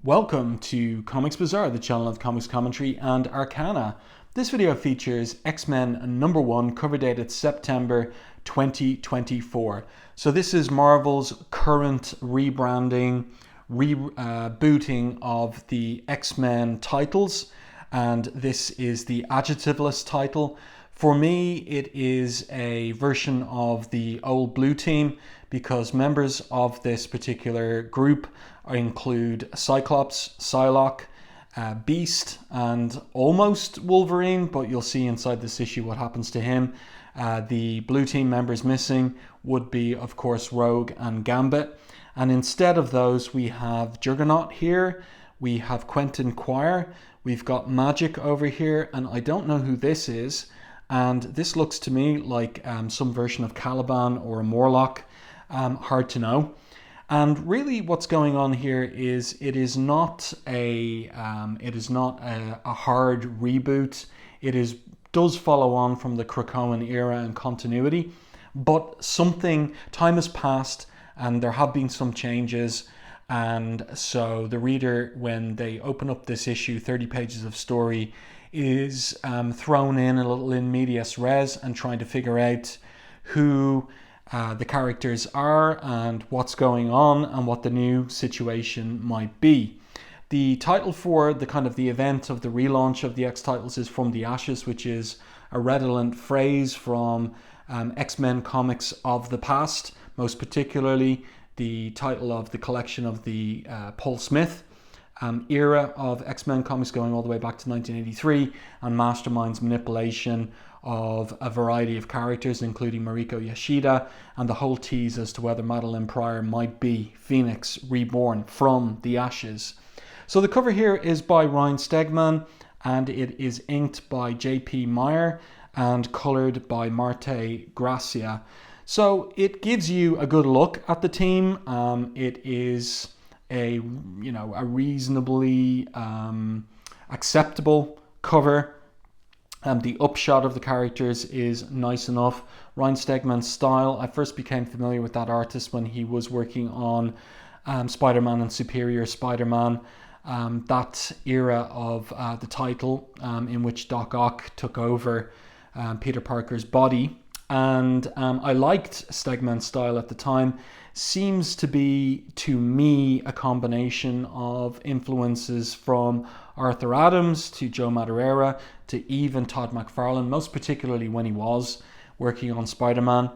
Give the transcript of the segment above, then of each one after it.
Welcome to Comics Bazaar, the channel of comics commentary and arcana. This video features X-Men #1, cover dated September 2024. So this is Marvel's current rebranding, rebooting of the X-Men titles, and this is the adjectiveless title. For me, it is a version of the old Blue Team because members of this particular group include Cyclops, Psylocke, Beast, and almost Wolverine, but you'll see inside this issue what happens to him. The Blue Team members missing would be, of course, Rogue and Gambit. And instead of those, we have Juggernaut here, we have Quentin Quire, we've got Magic over here, and I don't know who this is. And this looks to me like some version of Caliban or a Morlock, hard to know. And really, what's going on here is it is not a hard reboot. It does follow on from the Krakoan era and continuity, but time has passed and there have been some changes. And so the reader, when they open up this issue, 30 pages of story, is thrown in a little in medias res and trying to figure out who the characters are and what's going on and what the new situation might be. The title for the event of the relaunch of the X titles is From the Ashes, which is a redolent phrase from X-Men comics of the past, most particularly the title of the collection of the Paul Smith era of X-Men comics going all the way back to 1983, and Mastermind's manipulation of a variety of characters, including Mariko Yashida, and the whole tease as to whether Madeline Pryor might be Phoenix reborn from the ashes. So the cover here is by Ryan Stegman, and it is inked by J.P. Meyer and colored by Marte Gracia. So it gives you a good look at the team. It is a reasonably acceptable cover. The upshot of the characters is nice enough. Ryan Stegman's style, I first became familiar with that artist when he was working on Spider-Man and Superior Spider-Man, that era of the title in which Doc Ock took over Peter Parker's body. And I liked Stegman's style at the time. Seems to be, to me, a combination of influences from Arthur Adams to Joe Madureira to even Todd McFarlane, most particularly when he was working on Spider-Man.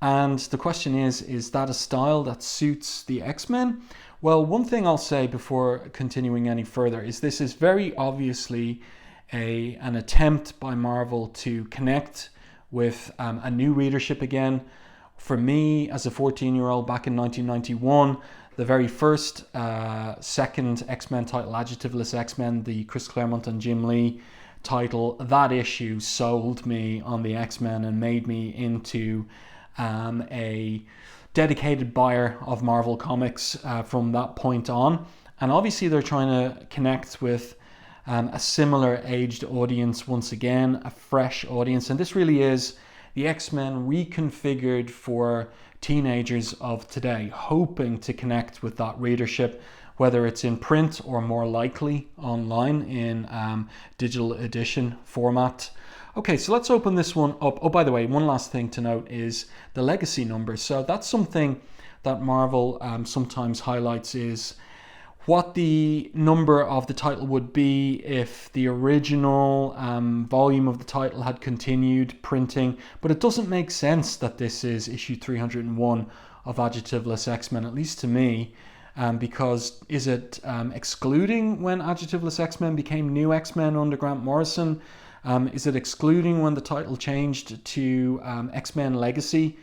And the question is that a style that suits the X-Men? Well, one thing I'll say before continuing any further is this is very obviously an attempt by Marvel to connect with a new readership again. For me, as a 14-year-old back in 1991, the very first second X-Men title, Adjectiveless X-Men, the Chris Claremont and Jim Lee title, that issue sold me on the X-Men and made me into a dedicated buyer of Marvel Comics from that point on. And obviously they're trying to connect with a similar aged audience once again, a fresh audience. And this really is the X-Men reconfigured for teenagers of today, hoping to connect with that readership, whether it's in print or more likely online in digital edition format. Okay, so let's open this one up. Oh, by the way, one last thing to note is the legacy number. So that's something that Marvel sometimes highlights, is what the number of the title would be if the original volume of the title had continued printing. But it doesn't make sense that this is issue 301 of Adjectiveless X-Men, at least to me, because is it excluding when Adjectiveless X-Men became New X-Men under Grant Morrison? Is it excluding when the title changed to X-Men Legacy?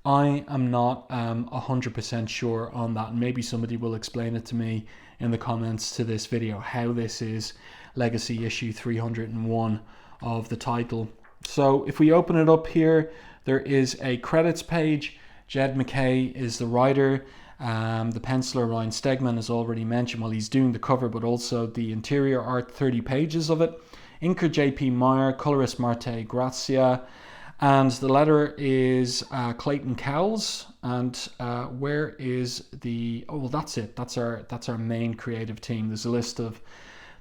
I am not 100% sure on that, and maybe somebody will explain it to me in the comments to this video, how this is Legacy issue 301 of the title. So if we open it up here, there is a credits page. Jed McKay is the writer. The penciler Ryan Stegman, as already mentioned, well, he's doing the cover, but also the interior art, 30 pages of it. Inker J.P. Meyer, colorist Marte Gracia. And the letterer is Clayton Cowles. And where is the... Oh, well, that's it. That's our main creative team. There's a list of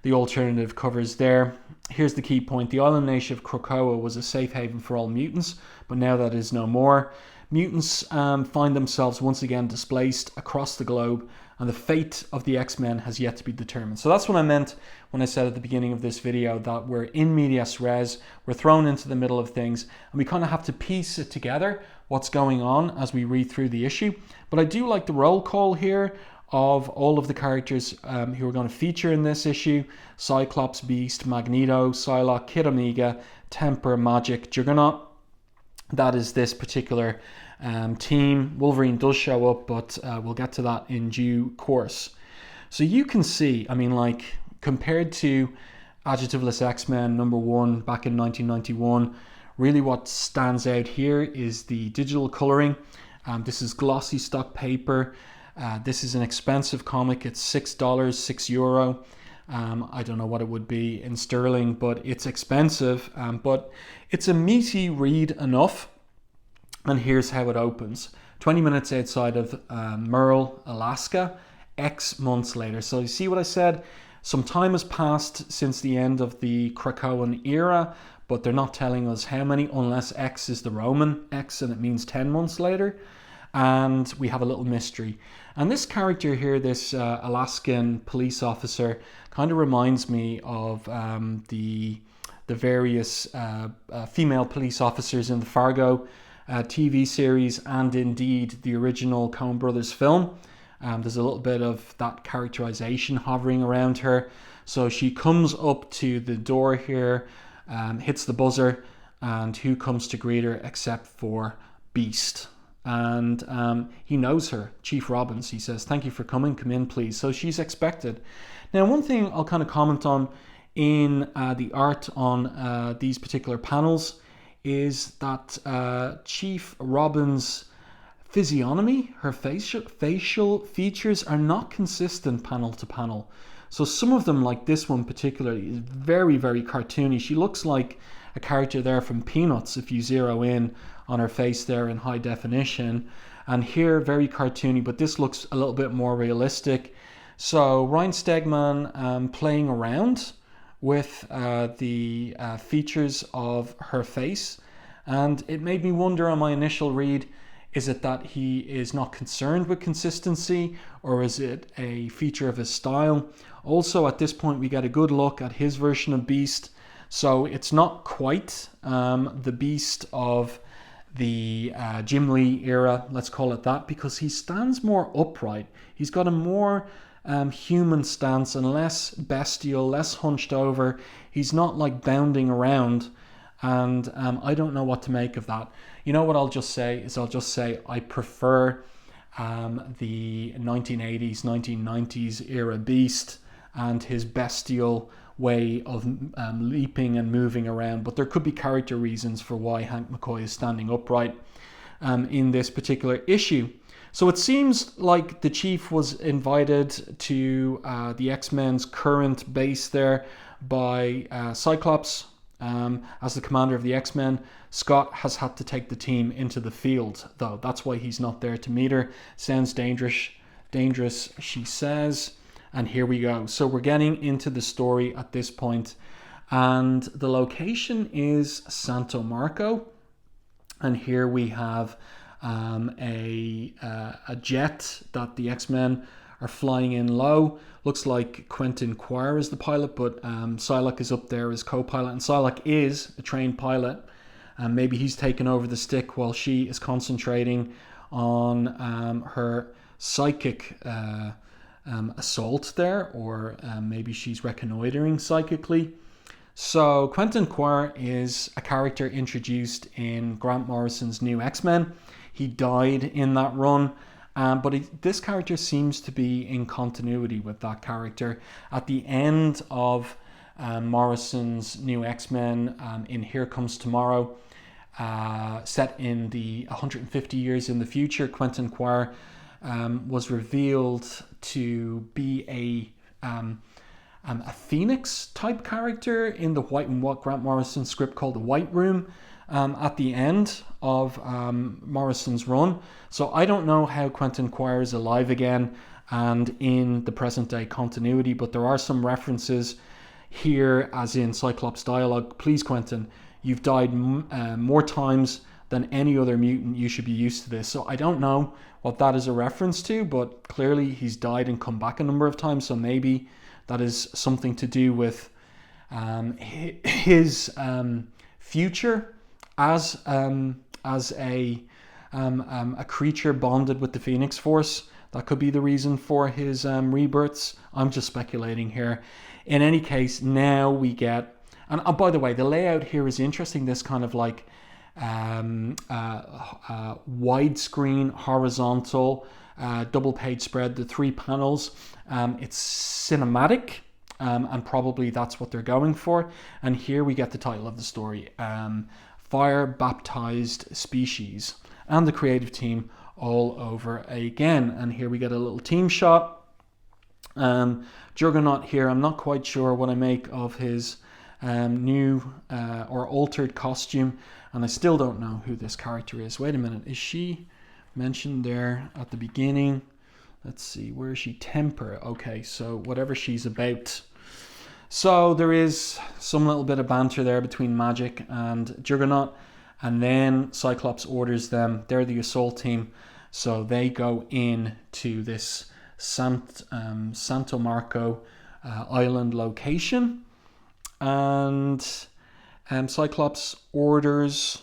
the alternative covers there. Here's the key point. The island nation of Krakoa was a safe haven for all mutants, but now that is no more. Mutants find themselves once again displaced across the globe, and the fate of the X-Men has yet to be determined. So that's what I meant when I said at the beginning of this video that we're in medias res, we're thrown into the middle of things, and we kind of have to piece it together, what's going on as we read through the issue. But I do like the roll call here of all of the characters who are going to feature in this issue: Cyclops, Beast, Magneto, Psylocke, Kid Omega, Temper, Magic, Juggernaut. That is this particular team. Wolverine does show up, but we'll get to that in due course. So you can see, I mean, like, compared to Adjectiveless X-Men #1 back in 1991, really what stands out here is the digital coloring. This is glossy stock paper. This is an expensive comic. It's $6, €6. I don't know what it would be in sterling, but it's expensive. But it's a meaty read enough. And here's how it opens. 20 minutes outside of Merle, Alaska, X months later. So you see what I said? Some time has passed since the end of the Krakoan era, but they're not telling us how many, unless X is the Roman X and it means 10 months later. And we have a little mystery. And this character here, this Alaskan police officer, kind of reminds me of the various female police officers in the Fargo TV series, and indeed the original Coen Brothers film. There's a little bit of that characterization hovering around her. So she comes up to the door here, hits the buzzer, and who comes to greet her except for Beast? And he knows her, Chief Robbins. He says, "Thank you for coming, come in please." So she's expected. Now, one thing I'll kind of comment on in the art on these particular panels is that Chief Robbins' physiognomy, her facial features are not consistent panel to panel. So some of them, like this one particularly, is very, very cartoony. She looks like a character there from Peanuts if you zero in on her face there in high definition. And here, very cartoony, but this looks a little bit more realistic. So Ryan Stegman playing around with the features of her face. And it made me wonder on my initial read, is it that he is not concerned with consistency, or is it a feature of his style? Also, at this point, we get a good look at his version of Beast. So it's not quite the Beast of the Jim Lee era, let's call it that, because he stands more upright. He's got a more human stance and less bestial, less hunched over. He's not like bounding around, and I don't know what to make of that. You know what I'll just say is I prefer the 1980s, 1990s era Beast and his bestial way of leaping and moving around, but there could be character reasons for why Hank McCoy is standing upright in this particular issue. So it seems like the Chief was invited to the X-Men's current base there by Cyclops as the commander of the X-Men. Scott has had to take the team into the field, though. That's why he's not there to meet her. Sounds dangerous, she says. And here we go. So we're getting into the story at this point, and the location is Santo Marco. And here we have a jet that the X-Men are flying in low. Looks like Quentin Quire is the pilot, but Psylocke is up there as co-pilot, and Psylocke is a trained pilot. And maybe he's taken over the stick while she is concentrating on her psychic assault there, or maybe she's reconnoitering psychically. So Quentin Quire is a character introduced in Grant Morrison's New X-Men. He died in that run, but this character seems to be in continuity with that character. At the end of Morrison's New X-Men in Here Comes Tomorrow, set in the 150 years in the future, Quentin Quire was revealed to be a Phoenix type character in the Grant Morrison script called The White Room. at the end of Morrison's run. So I don't know how Quentin Quire is alive again and in the present day continuity, but there are some references here, as in Cyclops dialogue. Please, Quentin, you've died more times than any other mutant. You should be used to this. So I don't know what that is a reference to, but clearly he's died and come back a number of times. So maybe that is something to do with his future as a creature bonded with the Phoenix Force. That could be the reason for his rebirths. I'm just speculating here. In any case, now we get, and by the way, the layout here is interesting. This kind of like widescreen, horizontal, double page spread, the 3 panels. It's cinematic, and probably that's what they're going for. And here we get the title of the story, Fire Baptized Species, and the creative team all over again. And here we get a little team shot. Juggernaut here, I'm not quite sure what I make of his new or altered costume, and I still don't know who this character is. Wait a minute, is she mentioned there at the beginning? Let's see, where is she? Temper. Okay, so whatever she's about. So there is some little bit of banter there between Magic and Juggernaut, and then Cyclops orders them. They're the assault team, so they go in to this Santo Marco island location, and Cyclops orders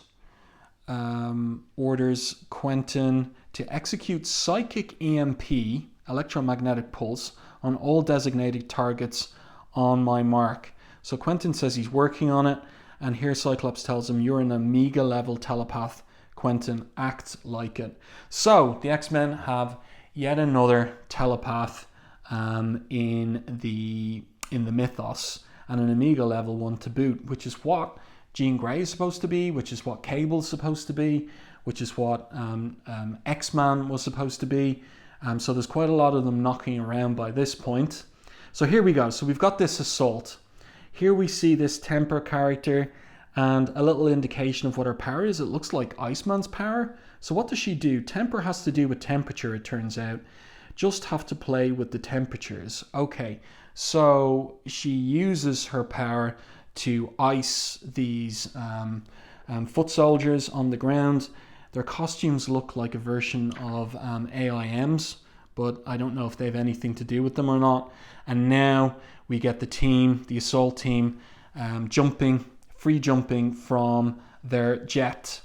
Quentin to execute psychic EMP, electromagnetic pulse, on all designated targets on my mark. So Quentin says he's working on it, and here Cyclops tells him, you're an Omega level telepath, Quentin, act like it. So the X-Men have yet another telepath in the mythos, and an Omega level one to boot, which is what Jean Grey is supposed to be, which is what Cable's supposed to be, which is what X-Man was supposed to be. So there's quite a lot of them knocking around by this point. So here we go. So we've got this assault. Here we see this Temper character and a little indication of what her power is. It looks like Iceman's power. So what does she do? Temper has to do with temperature, it turns out. Just have to play with the temperatures. Okay, so she uses her power to ice these foot soldiers on the ground. Their costumes look like a version of AIM's, but I don't know if they have anything to do with them or not. And now we get the team, the assault team, free jumping from their jet,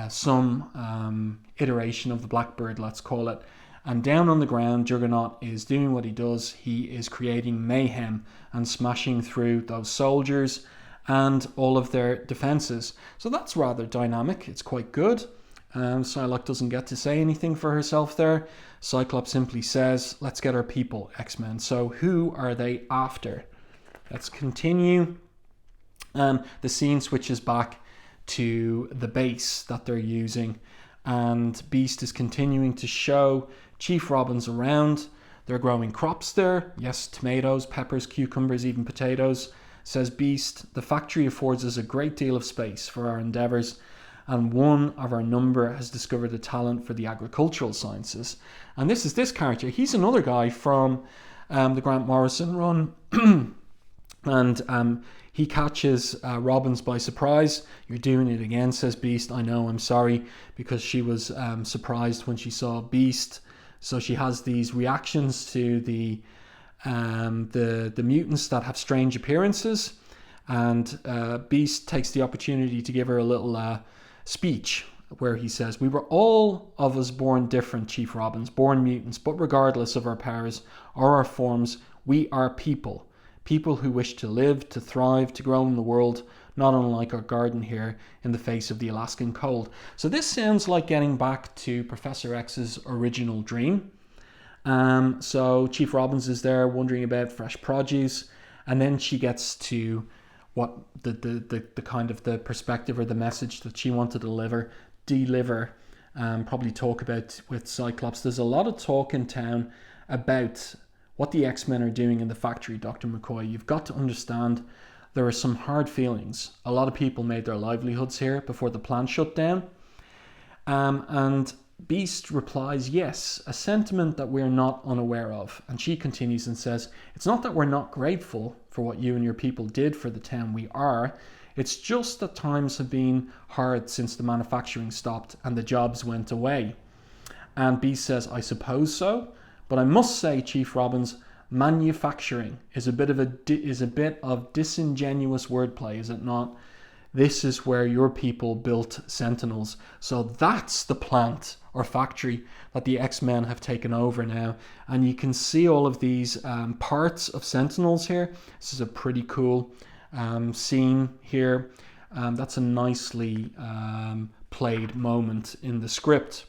some iteration of the Blackbird, let's call it. And down on the ground, Juggernaut is doing what he does. He is creating mayhem and smashing through those soldiers and all of their defenses. So that's rather dynamic. It's quite good. Psylocke doesn't get to say anything for herself there. Cyclops simply says, let's get our people, X-Men. So who are they after? Let's continue. The scene switches back to the base that they're using, and Beast is continuing to show Chief Robin's around. They're growing crops there. Yes, tomatoes, peppers, cucumbers, even potatoes. Says Beast, the factory affords us a great deal of space for our endeavours, and one of our number has discovered a talent for the agricultural sciences. And this is this character. He's another guy from the Grant Morrison run. And he catches Robbins by surprise. You're doing it again, says Beast. I know, I'm sorry, because she was surprised when she saw Beast. So she has these reactions to the mutants that have strange appearances. And Beast takes the opportunity to give her a little speech where he says, we were all of us born different, Chief Robbins, born mutants, but regardless of our powers or our forms, we are people. People who wish to live, to thrive, to grow in the world, not unlike our garden here in the face of the Alaskan cold. So this sounds like getting back to Professor X's original dream. So Chief Robbins is there wondering about fresh produce, and then she gets to what the kind of the perspective or the message that she wanted to deliver, probably talk about with Cyclops. There's a lot of talk in town about what the X-Men are doing in the factory, Dr. McCoy. You've got to understand there are some hard feelings. A lot of people made their livelihoods here before the plant shut down. And Beast replies, yes, a sentiment that we're not unaware of. And she continues and says, it's not that we're not grateful for what you and your people did for the town. We are. It's just that times have been hard since the manufacturing stopped and the jobs went away. And Beast says, I suppose so. But I must say, Chief Robbins, manufacturing is a bit of disingenuous wordplay, is it not? This is where your people built Sentinels. So that's the plant or factory that the X-Men have taken over now. And you can see all of these parts of Sentinels here. This is a pretty cool scene here. That's a nicely played moment in the script.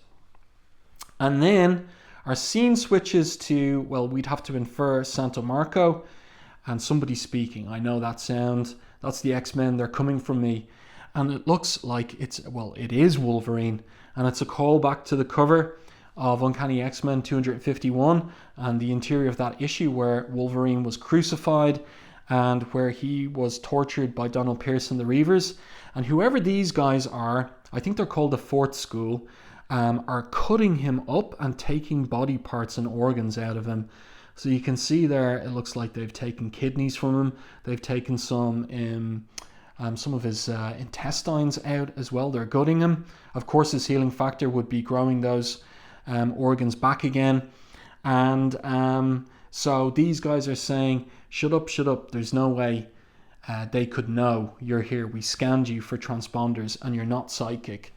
And then our scene switches to, well, we'd have to infer Santo Marco and somebody speaking. I know that sound. That's the X-Men. They're coming from me. And it looks like it is Wolverine. And it's a callback to the cover of Uncanny X-Men 251 and the interior of that issue where Wolverine was crucified and where he was tortured by Donald Pearson, the Reavers. And whoever these guys are, I think they're called the Fourth School, are cutting him up and taking body parts and organs out of him. So you can see there, it looks like they've taken kidneys from him. They've taken some of his intestines out as well. They're gutting him. Of course, his healing factor would be growing those organs back again. And so these guys are saying, shut up. There's no way they could know you're here. We scanned you for transponders and you're not psychic.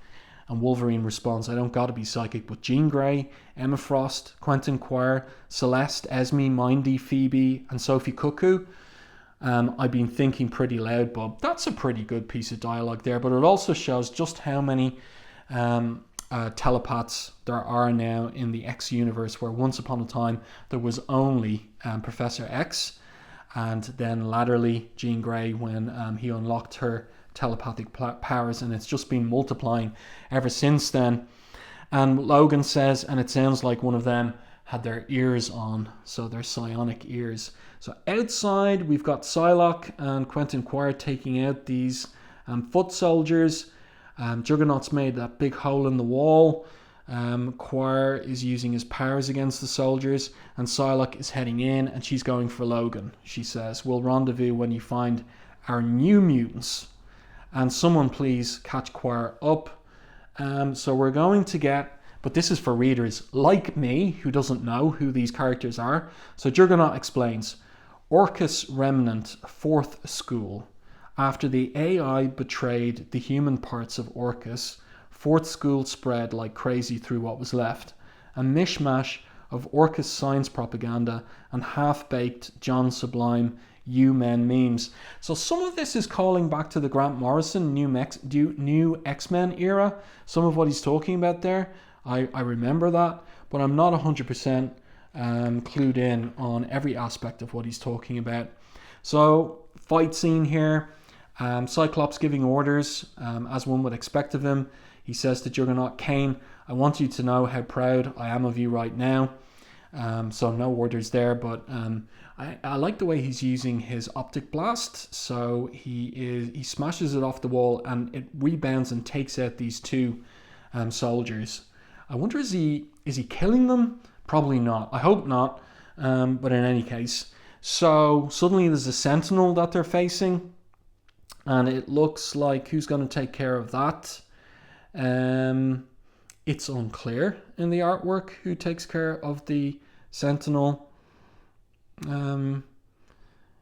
And Wolverine responds, I don't gotta be psychic, but Jean Grey, Emma Frost, Quentin Quire, Celeste, Esme, Mindy, Phoebe, and Sophie Cuckoo. I've been thinking pretty loud, Bob. That's a pretty good piece of dialogue there, but it also shows just how many telepaths there are now in the X universe, where once upon a time there was only Professor X, and then latterly Jean Grey when he unlocked her telepathic powers, and it's just been multiplying ever since then. And Logan says, and it sounds like one of them had their ears on, so they're psionic ears. So outside we've got Psylocke and Quentin Quire taking out these foot soldiers. Juggernaut's made that big hole in the wall. Quire is using his powers against the soldiers, and Psylocke is heading in, and she's going for Logan. She says, we'll rendezvous when you find our new mutants. And someone please catch Quire up. So we're going to get, but this is for readers like me who doesn't know who these characters are. So Juggernaut explains, Orcus Remnant, Fourth School. After the AI betrayed the human parts of Orcus, Fourth School spread like crazy through what was left. A mishmash of Orcus science propaganda and half-baked John Sublime U-Men memes. So some of this is calling back to the Grant Morrison new X-Men era. Some of what he's talking about there, I remember that, but I'm not 100% clued in on every aspect of what he's talking about. So fight scene here. Cyclops giving orders, as one would expect of him. He says to Juggernaut, Kane, I want you to know how proud I am of you right now. So no orders there, but I like the way he's using his optic blast. So he smashes it off the wall and it rebounds and takes out these two soldiers. I wonder, is he killing them? Probably not. I hope not. But in any case, so suddenly there's a sentinel that they're facing, and it looks like who's going to take care of that? It's unclear in the artwork who takes care of the sentinel.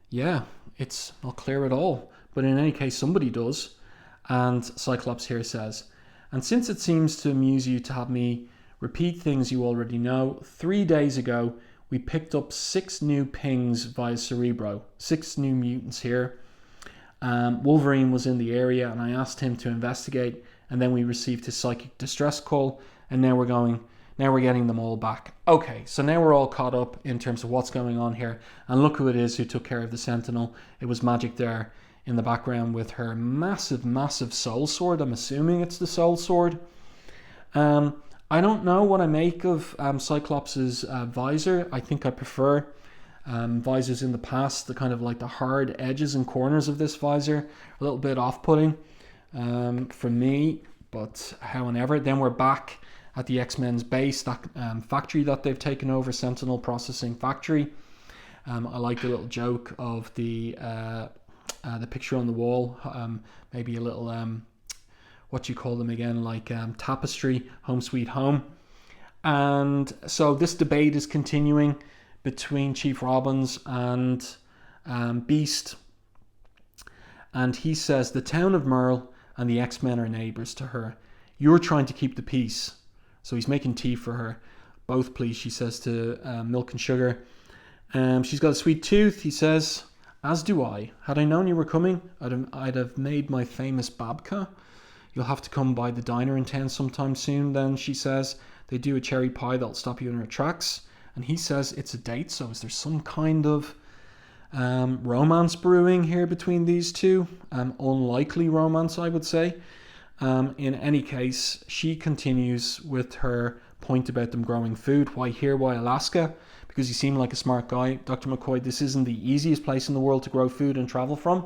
Yeah, it's not clear at all. But in any case, somebody does. And Cyclops here says, and since it seems to amuse you to have me repeat things you already know, 3 days ago we picked up 6 new pings via Cerebro. 6 new mutants here. Wolverine was in the area and I asked him to investigate, and then we received his psychic distress call, and now we're getting them all back. Okay, so now we're all caught up in terms of what's going on here, and look who it is who took care of the Sentinel. It was Magic there in the background with her massive soul sword. I'm assuming it's the soul sword. I don't know what I make of Cyclops' visor. I think I prefer visors in the past. The kind of like the hard edges and corners of this visor, a little bit off-putting for me, but however, then we're back at the X-Men's base, that factory that they've taken over, Sentinel Processing Factory. I like the little joke of the picture on the wall, maybe a little what you call them again, like tapestry, Home Sweet Home. And so this debate is continuing between Chief Robbins and Beast. And he says, the town of Merle and the X-Men are neighbours to her. You're trying to keep the peace. So he's making tea for her. Both, please, she says to Milk and Sugar. She's got a sweet tooth, he says. As do I. Had I known you were coming, I'd have made my famous babka. You'll have to come by the diner in town sometime soon, then, she says. They do a cherry pie that'll stop you in your tracks. And he says it's a date, so is there some kind of romance brewing here between these two? Unlikely romance, I would say. In any case, she continues with her point about them growing food. Why here? Why Alaska? Because you seem like a smart guy, Dr. McCoy. This isn't the easiest place in the world to grow food and travel from.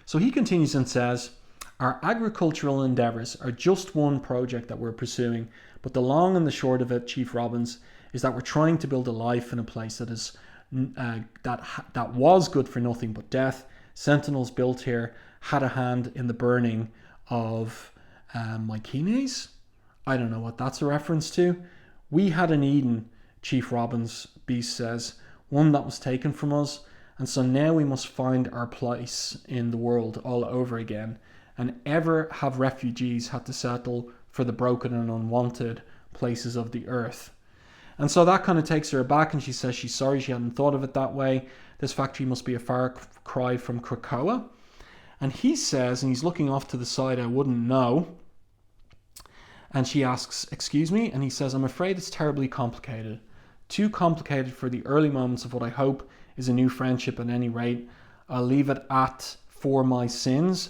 So he continues and says, our agricultural endeavours are just one project that we're pursuing, but the long and the short of it, Chief Robbins, is that we're trying to build a life in a place that is that was good for nothing but death. Sentinels built here had a hand in the burning of Mycenes. I don't know what that's a reference to. We had an Eden, Chief Robbins, Beast says, one that was taken from us, and so now we must find our place in the world all over again. And ever have refugees had to settle for the broken and unwanted places of the earth. And so that kind of takes her aback, and she says she's sorry she hadn't thought of it that way. This factory must be a far cry from Krakoa. And he says, and he's looking off to the side, I wouldn't know. And she asks, excuse me? And he says, I'm afraid it's terribly complicated. Too complicated for the early moments of what I hope is a new friendship at any rate. I'll leave it at for my sins.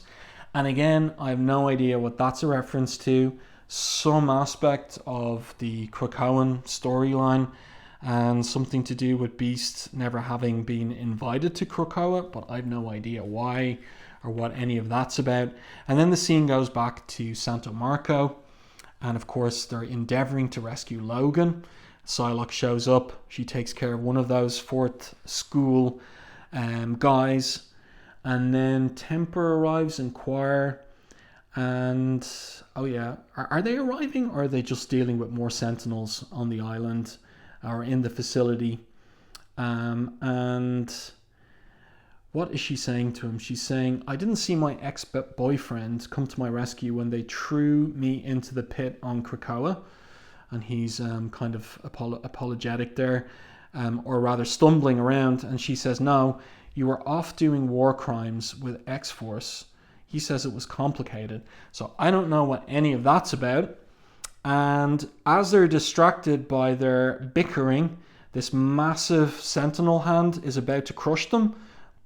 And again, I have no idea what that's a reference to. Some aspect of the Krakoan storyline and something to do with Beast never having been invited to Krakoa, but I've no idea why or what any of that's about. And then the scene goes back to Santo Marco, and of course they're endeavoring to rescue Logan. Psylocke shows up. She takes care of one of those fourth school guys. And then Temper arrives and Choir. And, oh yeah, are they arriving, or are they just dealing with more Sentinels on the island or in the facility? And what is she saying to him? She's saying, I didn't see my ex-boyfriend come to my rescue when they threw me into the pit on Krakoa. And he's kind of apologetic there, or rather stumbling around. And she says, no, you were off doing war crimes with X-Force. He says it was complicated. So I don't know what any of that's about. And as they're distracted by their bickering, this massive Sentinel hand is about to crush them,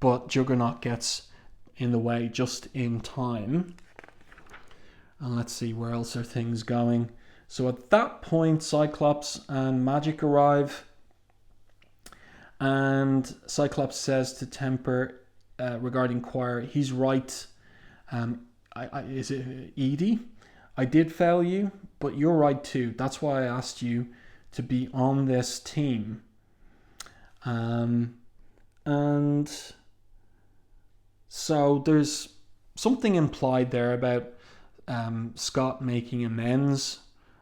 but Juggernaut gets in the way just in time. And let's see, where else are things going? So at that point, Cyclops and Magic arrive. And Cyclops says to Temper regarding Choir, he's right. Is it Edie? I did fail you, but you're right too. That's why I asked you to be on this team. And so there's something implied there about Scott making amends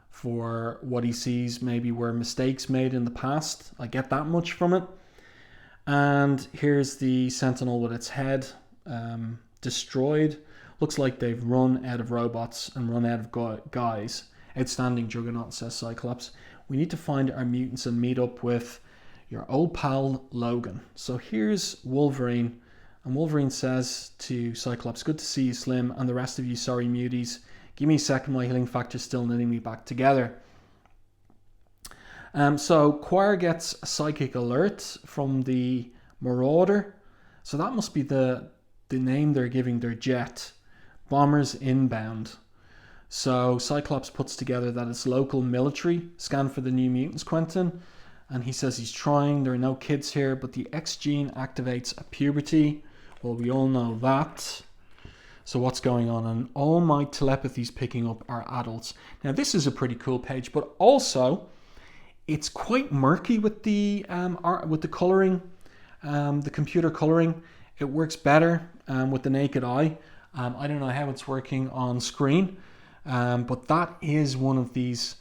for what he sees maybe were mistakes made in the past. I get that much from it. And here's the Sentinel with its head destroyed. Looks like they've run out of robots and run out of guys. Outstanding, Juggernaut, says Cyclops. We need to find our mutants and meet up with your old pal Logan. So here's Wolverine. And Wolverine says to Cyclops, good to see you, Slim, and the rest of you sorry muties. Give me a second, my healing factor's still knitting me back together. So Choir gets a psychic alert from the Marauder. So that must be the name they're giving their jet. Bombers inbound. So Cyclops puts together that it's local military. Scan for the new mutants, Quentin. And he says he's trying. There are no kids here, but the X gene activates at puberty. Well, we all know that. So what's going on? And all my telepathy's picking up are adults. Now, this is a pretty cool page, but also it's quite murky with the art, with the coloring, the computer coloring. It works better with the naked eye. I don't know how it's working on screen, but that is one of these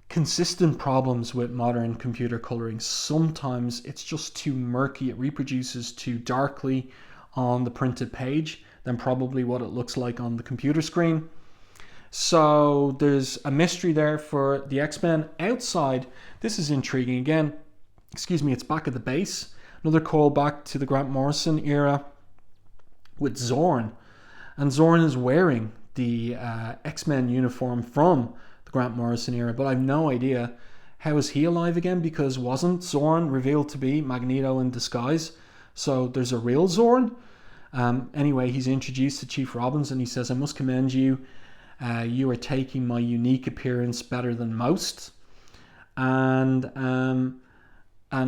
consistent problems with modern computer coloring. Sometimes it's just too murky. It reproduces too darkly on the printed page than probably what it looks like on the computer screen. So there's a mystery there for the X-Men. Outside, this is intriguing. Again, it's back at the base. Another callback to the Grant Morrison era with Zorn. And Zorn is wearing the X-Men uniform from the Grant Morrison era, but I've no idea how is he alive again, because wasn't Zorn revealed to be Magneto in disguise? So there's a real Zorn. Anyway, he's introduced to Chief Robbins and he says, I must commend you. You are taking my unique appearance better than most. And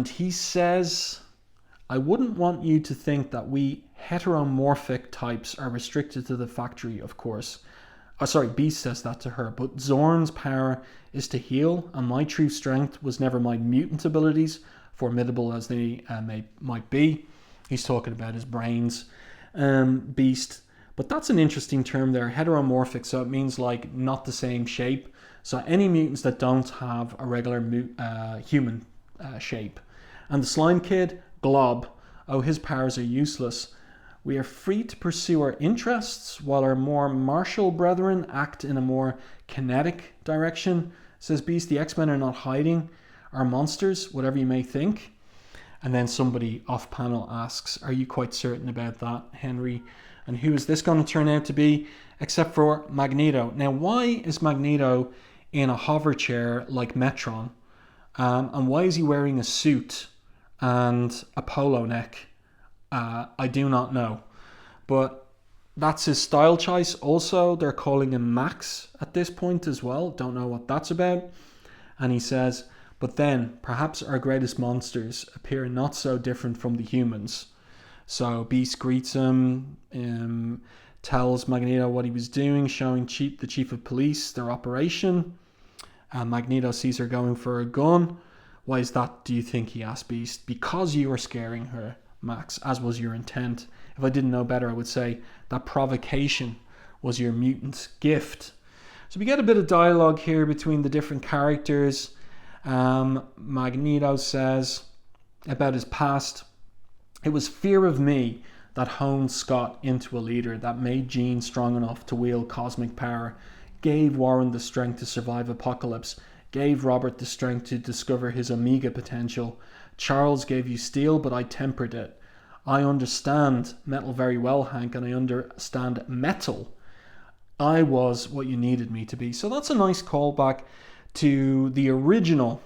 he says, I wouldn't want you to think that we heteromorphic types are restricted to the factory, of course. Beast says that to her, but Zorn's power is to heal, and my true strength was never my mutant abilities, formidable as they might be. He's talking about his brains, Beast. But that's an interesting term there, heteromorphic, so it means like not the same shape. So any mutants that don't have a regular human shape. And the Slime Kid, Glob, his powers are useless. We are free to pursue our interests while our more martial brethren act in a more kinetic direction. Says Beast, the X-Men are not hiding, are monsters, whatever you may think. And then somebody off panel asks, are you quite certain about that, Henry? And who is this going to turn out to be, except for Magneto? Now, why is Magneto in a hover chair like Metron? And why is he wearing a suit and a polo neck? I do not know. But that's his style choice. Also, they're calling him Max at this point as well. Don't know what that's about. And he says, but then, perhaps our greatest monsters appear not so different from the humans. So Beast greets him, tells Magneto what he was doing, showing the chief of police their operation. Magneto sees her going for a gun. Why is that, do you think, he asked Beast? Because you were scaring her, Max, as was your intent. If I didn't know better, I would say that provocation was your mutant gift. So we get a bit of dialogue here between the different characters. Magneto says about his past, it was fear of me that honed Scott into a leader, that made Jean strong enough to wield cosmic power, gave Warren the strength to survive Apocalypse, gave Robert the strength to discover his Omega potential. Charles gave you steel, but I tempered it. I understand metal very well, Hank, and I understand metal. I was what you needed me to be. So that's a nice callback to the original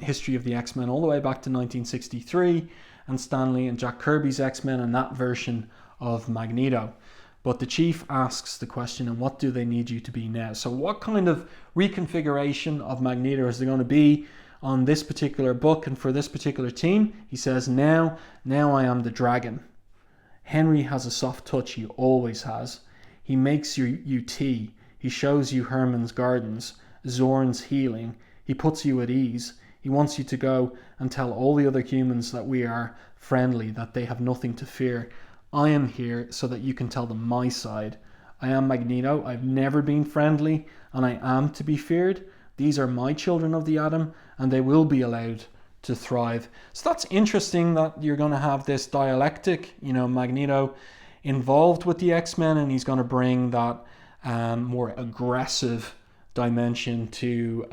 history of the X-Men, all the way back to 1963, and Stan Lee and Jack Kirby's X-Men and that version of Magneto. But the Chief asks the question, and what do they need you to be now? So what kind of reconfiguration of Magneto is there going to be on this particular book and for this particular team? He says, now I am the dragon. Henry has a soft touch, he always has. He makes you tea. He shows you Herman's gardens, Zorn's healing. He puts you at ease. He wants you to go and tell all the other humans that we are friendly, that they have nothing to fear. I am here so that you can tell them my side. I am Magneto. I've never been friendly, and I am to be feared. These are my children of the atom, and they will be allowed to thrive. So that's interesting that you're going to have this dialectic, Magneto involved with the X-Men, and he's going to bring that more aggressive dimension to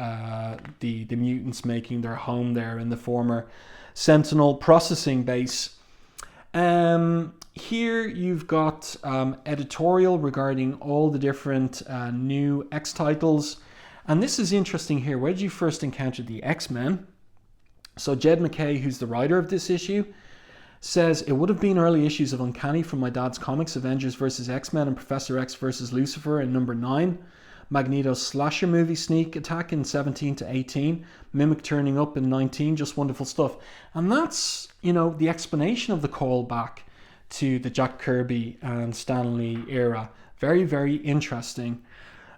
the mutants making their home there in the former Sentinel processing base. Here you've got editorial regarding all the different new X titles. And this is interesting here. Where did you first encounter the X-Men? So Jed McKay, who's the writer of this issue, says, it would have been early issues of Uncanny from my dad's comics, Avengers vs. X-Men and Professor X vs. Lucifer in number 9. Magneto's slasher movie sneak attack in 17 to 18, Mimic turning up in 19, just wonderful stuff. And that's, the explanation of the callback to the Jack Kirby and Stan Lee era. Very, very interesting.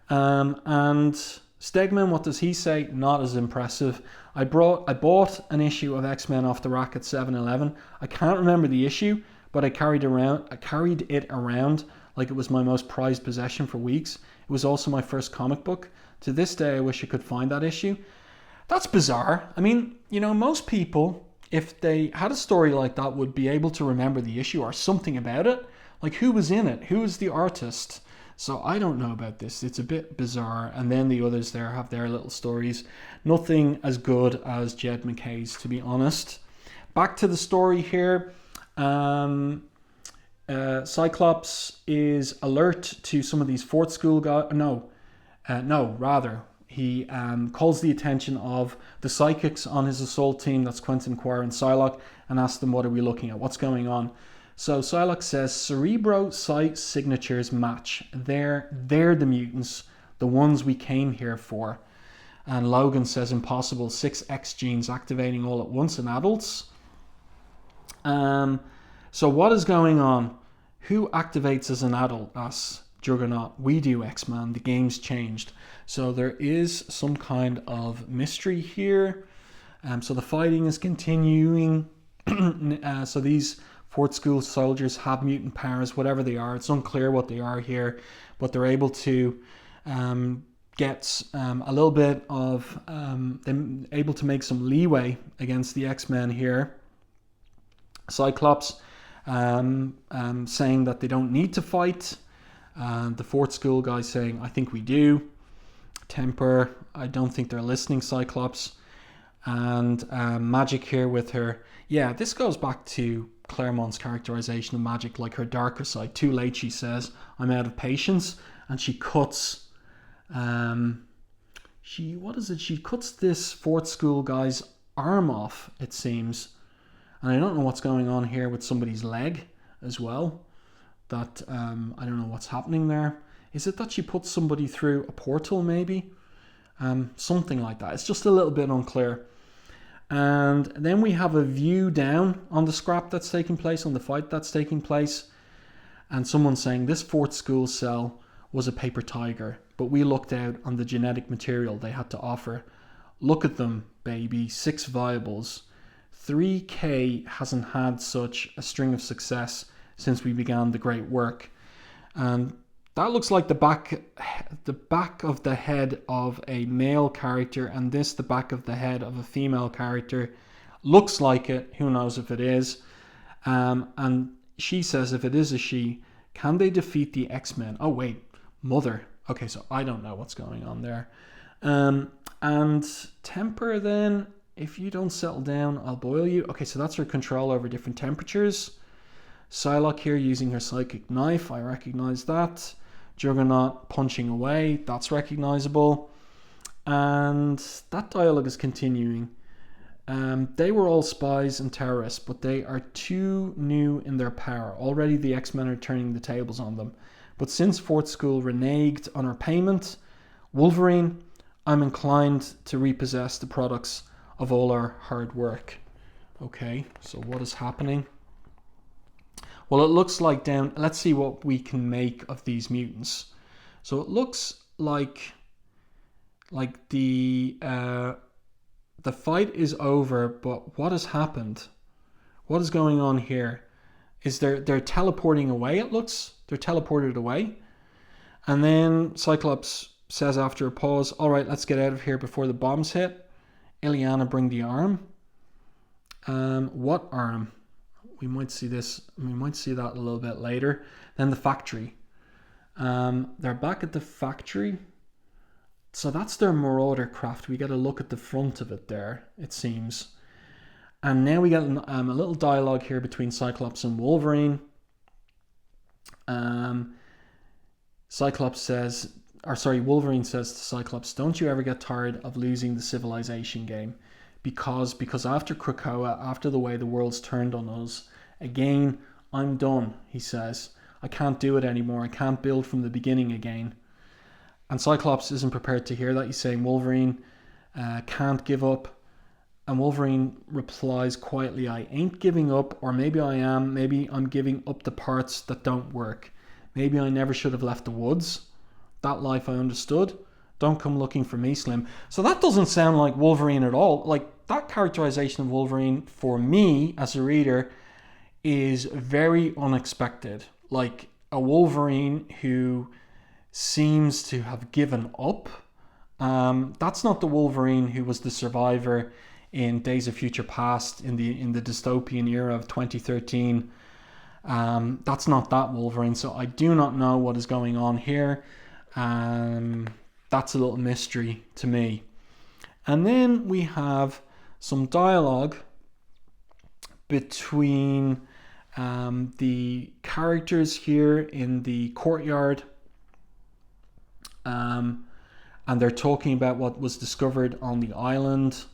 And Stegman, what does he say? Not as impressive. I bought an issue of X-Men off the rack at 7-Eleven. I can't remember the issue, but I carried it around like it was my most prized possession for weeks. It was also my first comic book. To this day, I wish I could find that issue. That's bizarre. I mean, most people, if they had a story like that, would be able to remember the issue or something about it. Like, who was in it? Who was the artist? So I don't know about this. It's a bit bizarre. And then the others there have their little stories. Nothing as good as Jed McKay's, to be honest. Back to the story here. Cyclops is alert to some of these Fort School guys. He calls the attention of the psychics on his assault team. That's Quentin, Quire, and Psylocke, and asks them, what are we looking at? What's going on? So Psylocke says, Cerebro Psy signatures match. They're the mutants, the ones we came here for. And Logan says, impossible, 6 X genes activating all at once in adults. So what is going on? Who activates as an adult? Us, Juggernaut. We do, X-Man. The game's changed. So there is some kind of mystery here. So the fighting is continuing. So these Fort School soldiers have mutant powers, whatever they are. It's unclear what they are here, but they're able to get a little bit of, them able to make some leeway against the X-Men here. Cyclops saying that they don't need to fight. The Fort School guy saying, I think we do. Temper, I don't think they're listening, Cyclops. And Magic here with her. Yeah, this goes back to Claremont's characterization of Magic, like her darker side. Too late, she says, I'm out of patience. And she cuts... She cuts this Fort School guy's arm off, it seems. And I don't know what's going on here with somebody's leg as well. That, I don't know what's happening there. Is it that she put somebody through a portal, maybe? Something like that. It's just a little bit unclear. And then we have a view down on the scrap that's taking place, on the fight that's taking place. And someone saying, this Fort School cell was a paper tiger, but we looked out on the genetic material they had to offer. Look at them, baby. 6 viables. 3K hasn't had such a string of success since we began the great work. And that looks like the back of the head of a male character, and this the back of the head of a female character. Looks like it. Who knows if it is? And she says, if it is a she, can they defeat the X-Men? Oh wait, Mother. Okay, so I don't know what's going on there. And Temper then, if you don't settle down, I'll boil you. Okay, so that's her control over different temperatures. Psylocke here using her psychic knife. I recognize that. Juggernaut punching away. That's recognizable. And that dialogue is continuing. They were all spies and terrorists, but they are too new in their power. Already the X-Men are turning the tables on them. But since Fort School reneged on our payment, Wolverine, I'm inclined to repossess the products of all our hard work. Okay, so what is happening? Well, it looks like down... Let's see what we can make of these mutants. So it looks like the fight is over, but what has happened? What is going on here? Is they're teleporting away, it looks. They're teleported away. And then Cyclops says after a pause, all right, let's get out of here before the bombs hit. Ileana, bring the arm. What arm? We might see this. We might see that a little bit later. Then the factory. They're back at the factory. So that's their Marauder craft. We get a look at the front of it there, it seems. And now we get a little dialogue here between Cyclops and Wolverine. Wolverine says to Cyclops, don't you ever get tired of losing the civilization game? Because after Krakoa, after the way the world's turned on us, again, I'm done, he says. I can't do it anymore. I can't build from the beginning again. And Cyclops isn't prepared to hear that. He's saying Wolverine can't give up. And Wolverine replies quietly, I ain't giving up, or maybe I am. Maybe I'm giving up the parts that don't work. Maybe I never should have left the woods. That life I understood. Don't come looking for me, Slim. So that doesn't sound like Wolverine at all. Like, that characterization of Wolverine, for me as a reader, is very unexpected. Like, a Wolverine who seems to have given up. That's not the Wolverine who was the survivor in Days of Future Past in the dystopian era of 2013. That's not that Wolverine. So I do not know what is going on here. That's a little mystery to me. And then we have some dialogue between the characters here in the courtyard. And they're talking about what was discovered on the island.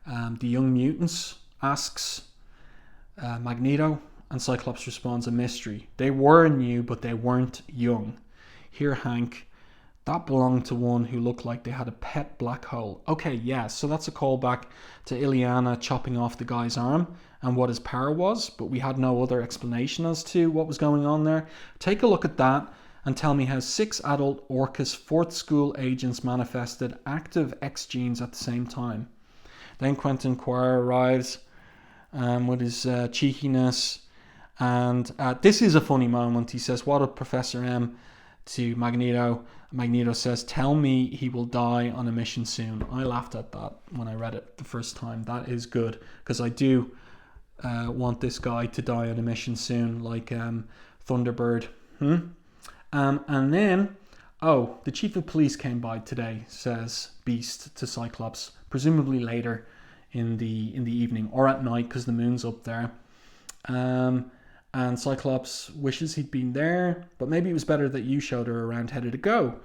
The young mutants asks Magneto, and Cyclops responds, a mystery. They were new, but they weren't young. Here, Hank, that belonged to one who looked like they had a pet black hole. Okay, yeah, so that's a callback to Illyana chopping off the guy's arm and what his power was, but we had no other explanation as to what was going on there. Take a look at that and tell me how 6 adult Orcus fourth school agents manifested active X genes at the same time. Then Quentin Quire arrives with his cheekiness, and this is a funny moment. He says, what up, Professor M, to Magneto. Magneto says, tell me he will die on a mission soon. I laughed at that when I read it the first time. That is good, because I do want this guy to die on a mission soon, like Thunderbird. And then, the chief of police came by today, says Beast to Cyclops, presumably later in the evening or at night because the moon's up there. And Cyclops wishes he'd been there, but maybe it was better that you showed her around how to go.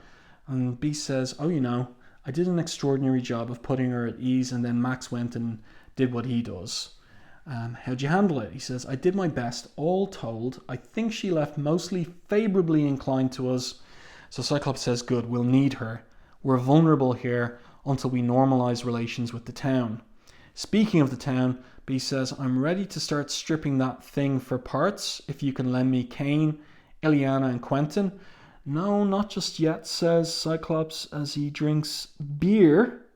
And Beast says, I did an extraordinary job of putting her at ease, and then Max went and did what he does. How'd you handle it? He says, I did my best. All told, I think she left mostly favorably inclined to us. So Cyclops says, good, we'll need her. We're vulnerable here until we normalize relations with the town. Speaking of the town, Beast says, I'm ready to start stripping that thing for parts if you can lend me Kane, Illyana and Quentin. No, not just yet, says Cyclops as he drinks beer.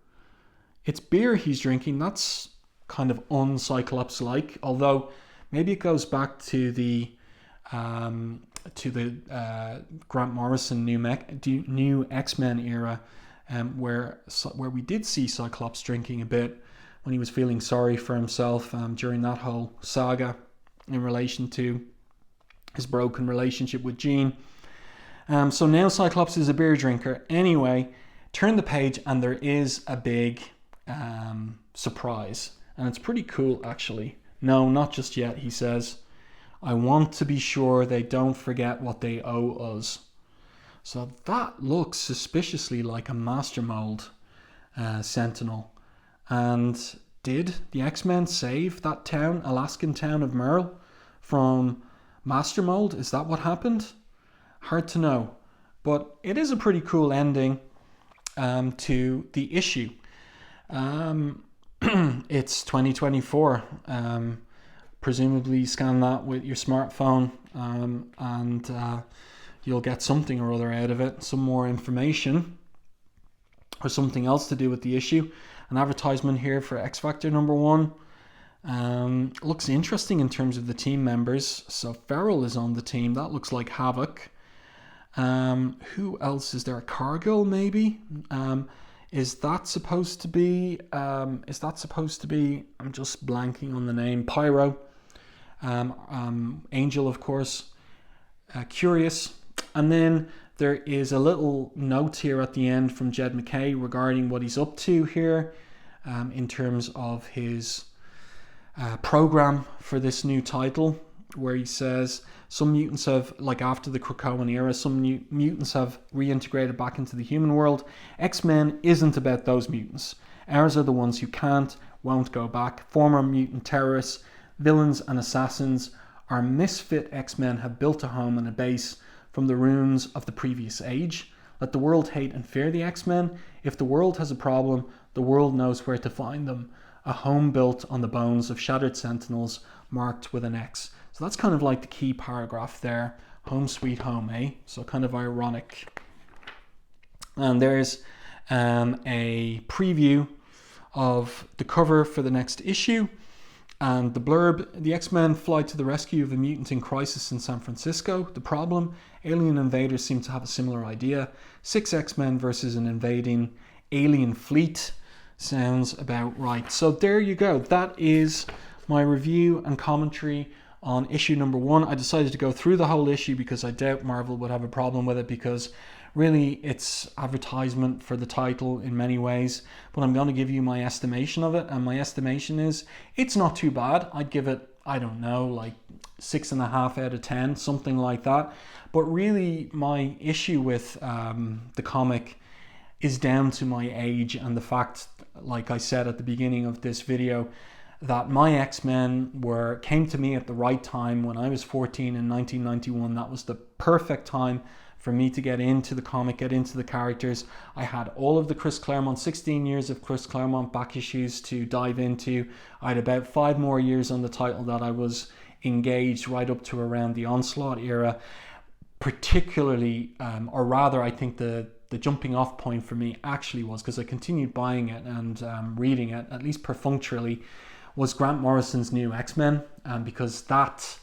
It's beer he's drinking. That's kind of un-Cyclops-like, although maybe it goes back to the Grant Morrison new X-Men era, where we did see Cyclops drinking a bit when he was feeling sorry for himself during that whole saga in relation to his broken relationship with Jean. So now Cyclops is a beer drinker. Anyway, turn the page and there is a big surprise. And it's pretty cool, actually. No, not just yet, he says. I want to be sure they don't forget what they owe us. So that looks suspiciously like a Master Mold Sentinel. And did the X-Men save that town, Alaskan town of Merle, from Master Mold? Is that what happened? Hard to know. But it is a pretty cool ending to the issue. It's 2024. Presumably scan that with your smartphone and you'll get something or other out of it. Some more information or something else to do with the issue. An advertisement here for X Factor #1. Looks interesting in terms of the team members. So Feral is on the team. That looks like Havoc. Who else is there? Cargill, maybe? Is that supposed to be? I'm just blanking on the name. Pyro. Angel, of course. Curious. And then there is a little note here at the end from Jed McKay regarding what he's up to here in terms of his program for this new title, where he says some mutants have, like after the Krakoan era, some mutants have reintegrated back into the human world. X-Men isn't about those mutants. Ours are the ones who won't go back. Former mutant terrorists, villains and assassins. Our misfit X-Men have built a home and a base from the ruins of the previous age. Let the world hate and fear the X-Men. If the world has a problem, the world knows where to find them. A home built on the bones of shattered sentinels marked with an X. So that's kind of like the key paragraph there. Home sweet home, eh? So kind of ironic. And there's a preview of the cover for the next issue. And the blurb: the X-Men fly to the rescue of a mutant in crisis in San Francisco. The problem: alien invaders seem to have a similar idea. 6 X-Men versus an invading alien fleet. Sounds about right. So there you go. That is my review and commentary on issue number 1. I decided to go through the whole issue because I doubt Marvel would have a problem with it, because really it's advertisement for the title in many ways. But I'm going to give you my estimation of it, and my estimation is it's not too bad. I'd give it, I don't know, like 6.5 out of 10, something like that. But really my issue with the comic is down to my age and the fact, like I said at the beginning of this video, that my X-Men came to me at the right time. When I was 14 in 1991, that was the perfect time for me to get into the comic, get into the characters. I had all of the Chris Claremont, 16 years of Chris Claremont back issues to dive into. I had about 5 more years on the title that I was engaged right up to around the Onslaught era. Particularly, or rather, I think the jumping off point for me actually was, because I continued buying it and reading it, at least perfunctorily, was Grant Morrison's new X-Men, because that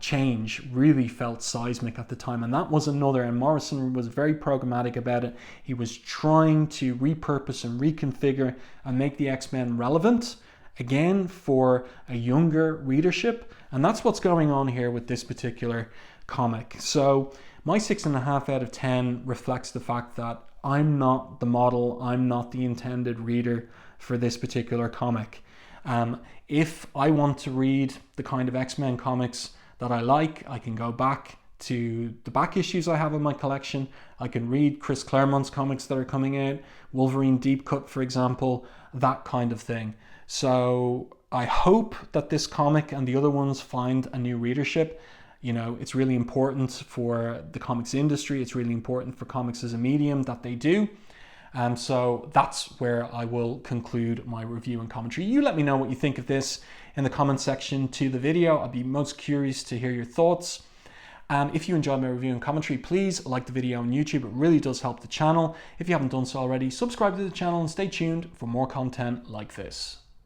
change really felt seismic at the time. And that was another, and Morrison was very programmatic about it. He was trying to repurpose and reconfigure and make the X-Men relevant again for a younger readership, and that's what's going on here with this particular comic. So my 6.5 out of 10 reflects the fact that I'm not the model, I'm not the intended reader for this particular comic. If I want to read the kind of X-Men comics that I like, I can go back to the back issues I have in my collection. I can read Chris Claremont's comics that are coming out, Wolverine Deep Cut, for example, that kind of thing. So I hope that this comic and the other ones find a new readership. You know, it's really important for the comics industry. It's really important for comics as a medium that they do. So that's where I will conclude my review and commentary. You let me know what you think of this in the comment section to the video. I'd be most curious to hear your thoughts. If you enjoyed my review and commentary, please like the video on YouTube. It really does help the channel. If you haven't done so already, subscribe to the channel and stay tuned for more content like this.